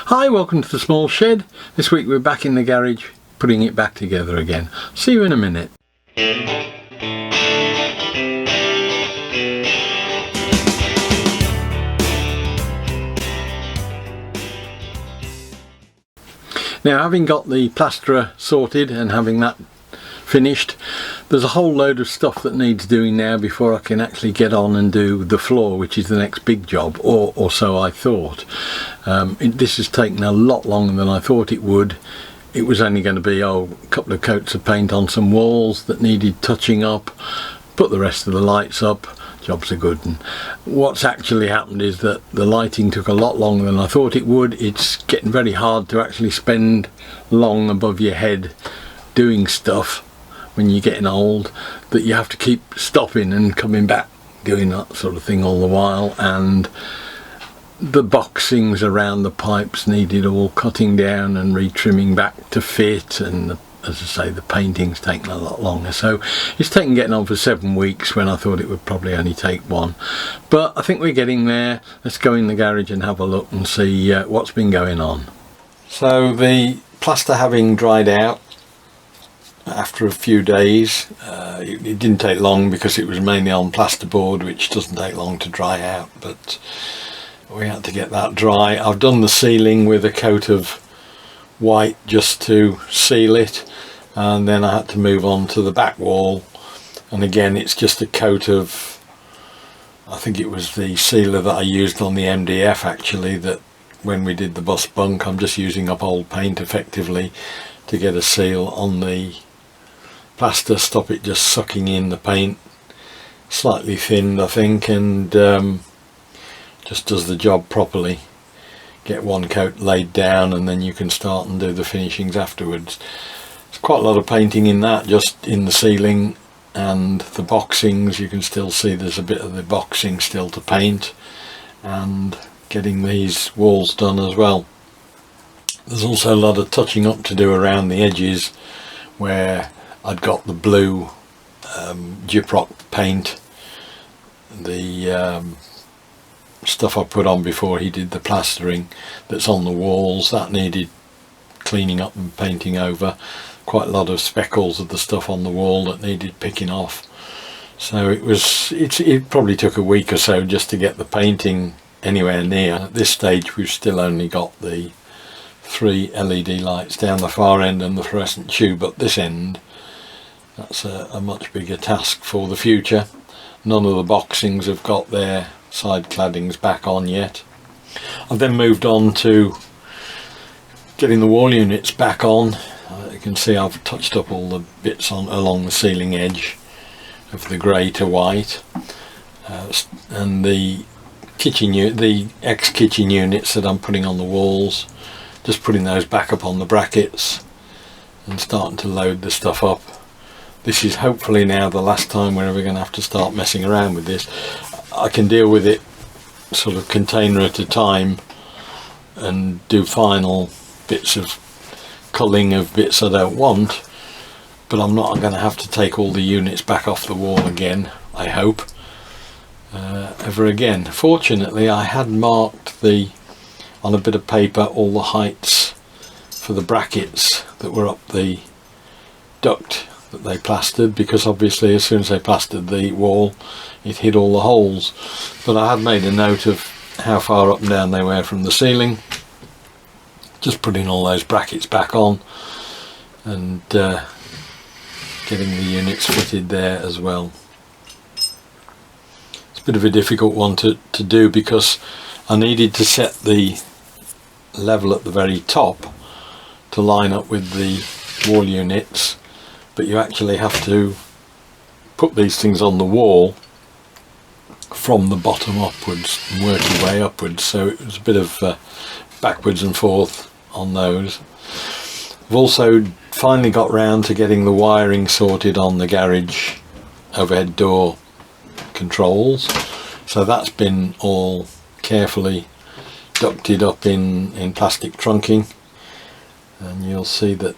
Hi, welcome to the small shed. This week we're back in the garage putting it back together again. See you in a minute. Now, having got the plasterer sorted and having that finished, there's a whole load of stuff that needs doing now before I can actually get on and do the floor, which is the next big job, or so I thought. This has taken a lot longer than I thought it would. It was only going to be a couple of coats of paint on some walls that needed touching up, put the rest of the lights up. Jobs are good. And what's actually happened is that the lighting took a lot longer than I thought it would. It's getting very hard to actually spend long above your head doing stuff when you're getting old, that you have to keep stopping and coming back doing that sort of thing all the while. And the boxings around the pipes needed all cutting down and retrimming back to fit, and as I say, the painting's taken a lot longer. So it's taken getting on for 7 weeks when I thought it would probably only take 1. But I think we're getting there. Let's go in the garage and have a look and see what's been going on. So the plaster having dried out after a few days, it didn't take long because it was mainly on plasterboard, which doesn't take long to dry out, but we had to get that dry. I've done the ceiling with a coat of white just to seal it, and then I had to move on to the back wall, and again it's just a coat of, I think it was the sealer that I used on the MDF actually, that when we did the bus bunk, I'm just using up old paint effectively to get a seal on the plaster, stop it just sucking in the paint. Slightly thinned I think, and just does the job properly. Get one coat laid down and then you can start and do the finishings afterwards. There's quite a lot of painting in that, just in the ceiling and the boxings. You can still see there's a bit of the boxing still to paint, and getting these walls done as well. There's also a lot of touching up to do around the edges where I'd got the blue gyprock paint, the stuff I put on before he did the plastering that's on the walls, that needed cleaning up and painting over. Quite a lot of speckles of the stuff on the wall that needed picking off. So it probably took a week or so just to get the painting anywhere near. At this stage we've still only got the 3 LED lights down the far end and the fluorescent tube at this end. That's a much bigger task for the future. None of the boxings have got their side claddings back on yet. I've then moved on to getting the wall units back on. You can see I've touched up all the bits on along the ceiling edge of the grey to white, and the ex-kitchen units that I'm putting on the walls, just putting those back up on the brackets and starting to load the stuff up. This is hopefully now the last time we're ever going to have to start messing around with this. I can deal with it sort of container at a time and do final bits of culling of bits I don't want, but I'm not going to have to take all the units back off the wall again, I hope, ever again. Fortunately I had marked on a bit of paper all the heights for the brackets that were up the duct that they plastered, because obviously as soon as they plastered the wall it hid all the holes. But I had made a note of how far up and down they were from the ceiling, just putting all those brackets back on and getting the units fitted there as well. It's a bit of a difficult one to do because I needed to set the level at the very top to line up with the wall units, but you actually have to put these things on the wall from the bottom upwards and work your way upwards, so it was a bit of backwards and forth on those. I've also finally got round to getting the wiring sorted on the garage overhead door controls, so that's been all carefully ducted up in plastic trunking, and you'll see that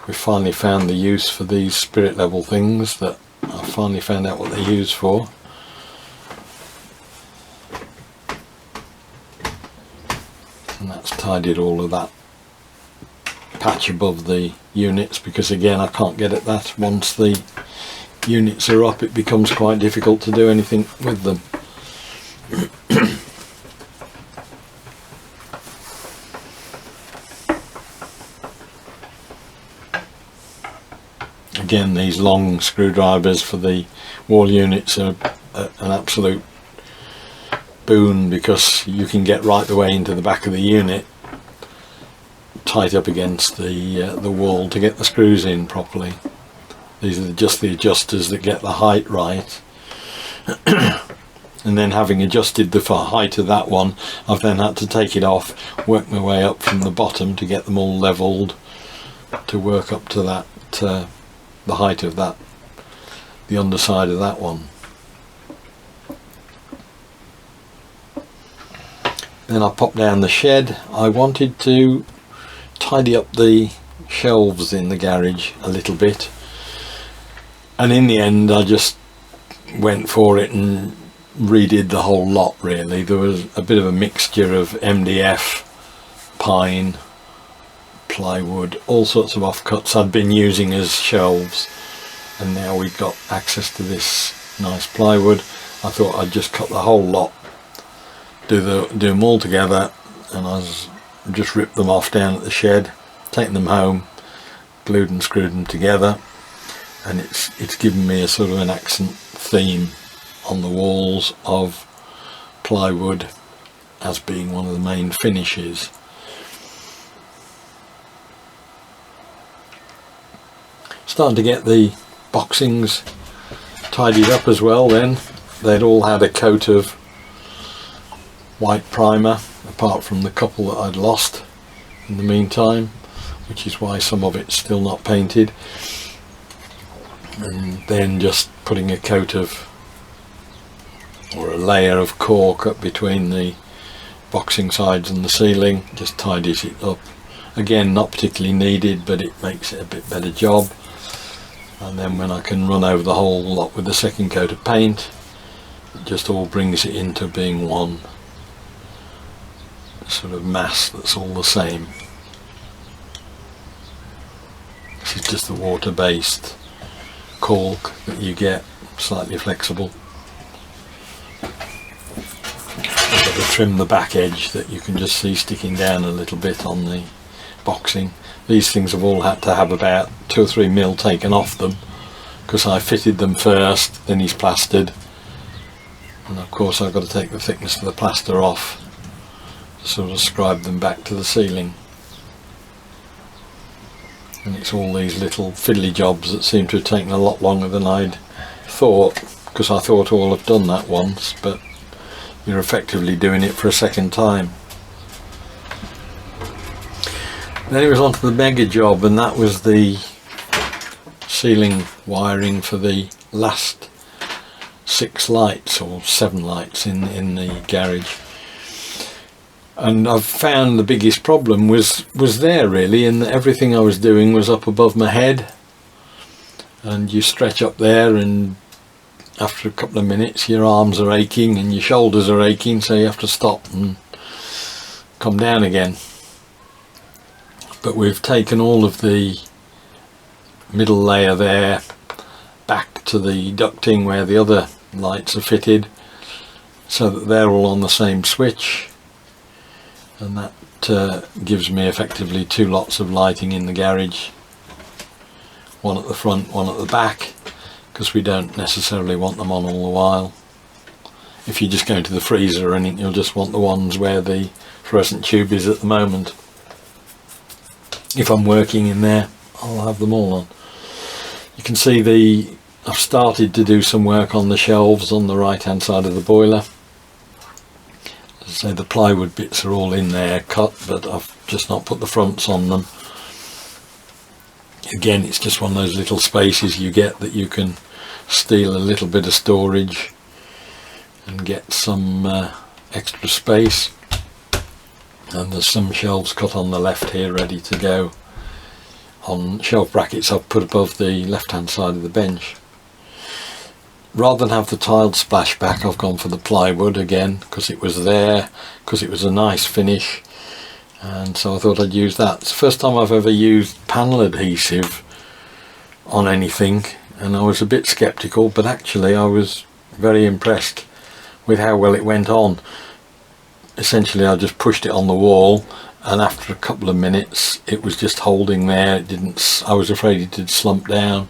we finally found the use for these spirit level things, that I finally found out what they're used for. And that's tidied all of that patch above the units, because again I can't get at that. Once the units are up, it becomes quite difficult to do anything with them. Again, these long screwdrivers for the wall units are an absolute boon, because you can get right the way into the back of the unit, tight up against the wall to get the screws in properly. These are just the adjusters that get the height right. And then, having adjusted the height of that one, I've then had to take it off, work my way up from the bottom to get them all levelled, to work up to that the height of that, the underside of that one. Then I popped down the shed. I wanted to tidy up the shelves in the garage a little bit, and in the end I just went for it and redid the whole lot really. There was a bit of a mixture of MDF, pine, plywood, all sorts of offcuts I'd been using as shelves, and now we've got access to this nice plywood. I thought I'd just cut the whole lot, do them all together, and I just ripped them off down at the shed, taken them home, glued and screwed them together, and it's given me a sort of an accent theme on the walls of plywood as being one of the main finishes. Starting to get the boxings tidied up as well. Then they'd all had a coat of white primer, apart from the couple that I'd lost in the meantime, which is why some of it's still not painted. And then just putting a coat of, or a layer of caulk up between the boxing sides and the ceiling, just tidies it up. Again, not particularly needed, but it makes it a bit better job. And then when I can run over the whole lot with the second coat of paint, it just all brings it into being one sort of mass that's all the same. This is just the water-based caulk that you get, slightly flexible. I've got to trim the back edge that you can just see sticking down a little bit on the boxing. These things have all had to have about 2 or 3 mil taken off them, because I fitted them first, then he's plastered, and of course I've got to take the thickness of the plaster off to sort of scribe them back to the ceiling. And it's all these little fiddly jobs that seem to have taken a lot longer than I'd thought, because I thought all I've done that once, but you're effectively doing it for a second time. Then it was on to the mega job, and that was the ceiling wiring for the last 6 lights or 7 lights in the garage. And I've found the biggest problem was there really, in that everything I was doing was up above my head, and you stretch up there and after a couple of minutes your arms are aching and your shoulders are aching, so you have to stop and come down again. But we've taken all of the middle layer there back to the ducting where the other lights are fitted, so that they're all on the same switch, and that gives me effectively 2 lots of lighting in the garage, one at the front, one at the back, because we don't necessarily want them on all the while. If you just go to the freezer or anything, you'll just want the ones where the fluorescent tube is at the moment. If I'm working in there, I'll have them all on. You can see I've started to do some work on the shelves on the right hand side of the boiler. As I say, the plywood bits are all in there cut, but I've just not put the fronts on them. Again, it's just one of those little spaces you get that you can steal a little bit of storage and get some extra space. And there's some shelves cut on the left here ready to go on shelf brackets I've put above the left hand side of the bench. Rather than have the tiled splashback, I've gone for the plywood again, because it was there, because it was a nice finish, and so I thought I'd use that. It's the first time I've ever used panel adhesive on anything, and I was a bit skeptical, but actually I was very impressed with how well it went on. Essentially I just pushed it on the wall, and after a couple of minutes it was just holding there. It didn't, I was afraid it did slump down,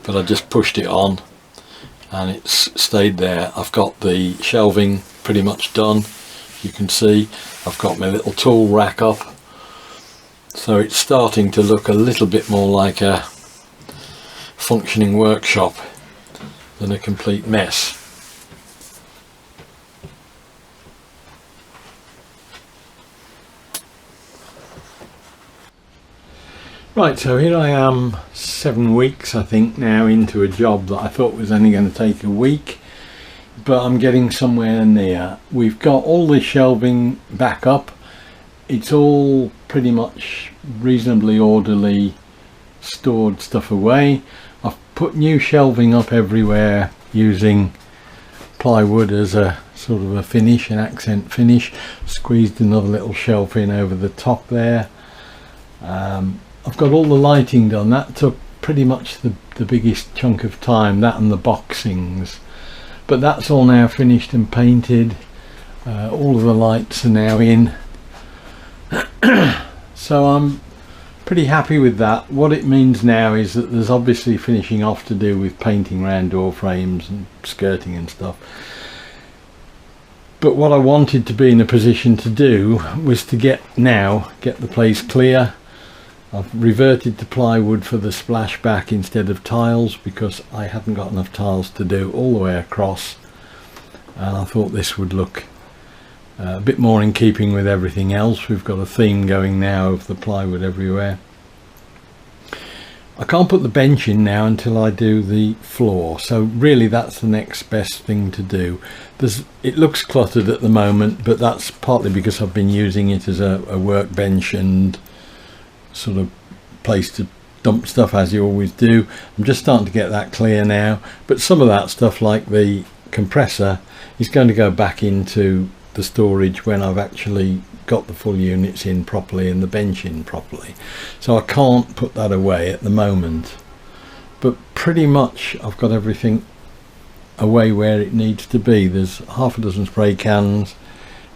but I just pushed it on and it's stayed there. I've got the shelving pretty much done. You can see I've got my little tool rack up, so it's starting to look a little bit more like a functioning workshop than a complete mess. Right, so here I am 7 weeks I think now into a job that I thought was only going to take a week, but I'm getting somewhere near. We've got all the shelving back up. It's all pretty much reasonably orderly, stored stuff away. I've put new shelving up everywhere using plywood as a sort of a finish, an accent finish. Squeezed another little shelf in over the top there. I've got all the lighting done. That took pretty much the biggest chunk of time, that and the boxings, but that's all now finished and painted. All of the lights are now in. So I'm pretty happy with that. What it means now is that there's obviously finishing off to do with painting around door frames and skirting and stuff, but what I wanted to be in a position to do was to get the place clear. I've reverted to plywood for the splashback instead of tiles because I hadn't got enough tiles to do all the way across, and I thought this would look a bit more in keeping with everything else. We've got a theme going now of the plywood everywhere. I can't put the bench in now until I do the floor, so really that's the next best thing to do. It looks cluttered at the moment, but that's partly because I've been using it as a workbench and sort of place to dump stuff, as you always do. I'm just starting to get that clear now, but some of that stuff like the compressor is going to go back into the storage when I've actually got the full units in properly and the bench in properly, so I can't put that away at the moment, but pretty much I've got everything away where it needs to be. There's half a dozen spray cans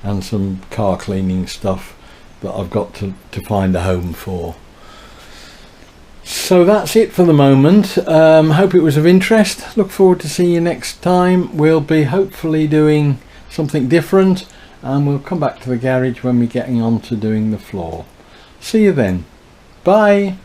and some car cleaning stuff that I've got to find a home for. So that's it for the moment. Hope it was of interest. Look forward to seeing you next time. We'll be hopefully doing something different, and we'll come back to the garage when we're getting on to doing the floor. See you then. Bye.